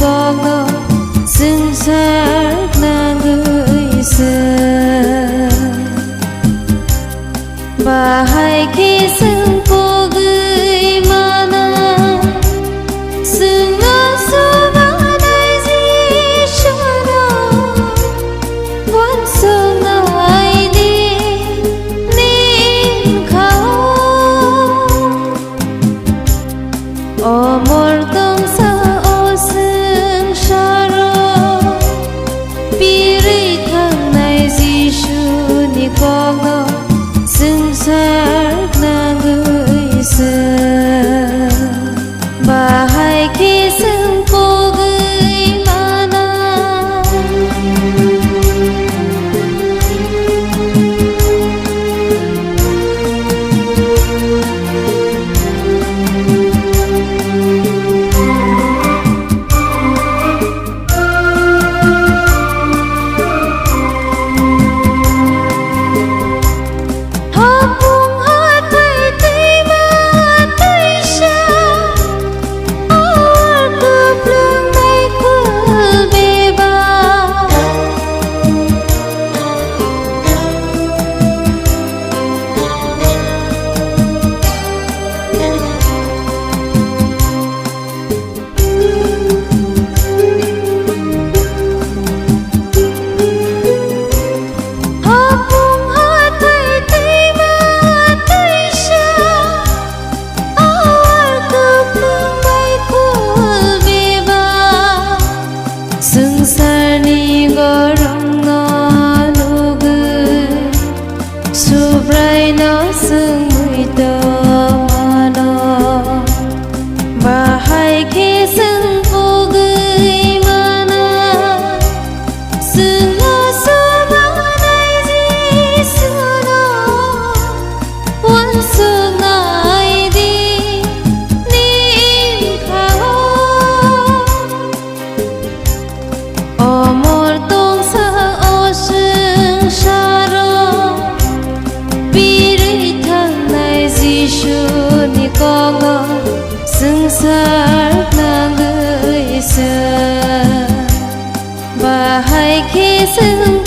con ngờ dưng sát na người xưa và hai khi dưng cô gửi mana dưng ngỡ số ba này gì cho nó vẫn sương ngày đi nín khao ở một tông xa ô sương saro piri thang này gì chu ni con ngờ dưng sát na người xưa và hai khi dưng cô gửi mana Sungsarni gorong no lugu subrai no sungui to mano bahai ke sung cô gửi mana sung lo so ba này gì xưa đó vẫn sung ngày đi nín khao ở một tông xa ô sương saro piri thang này gì chu ni con ngờ dưng sát na người xưa và hai khi dưng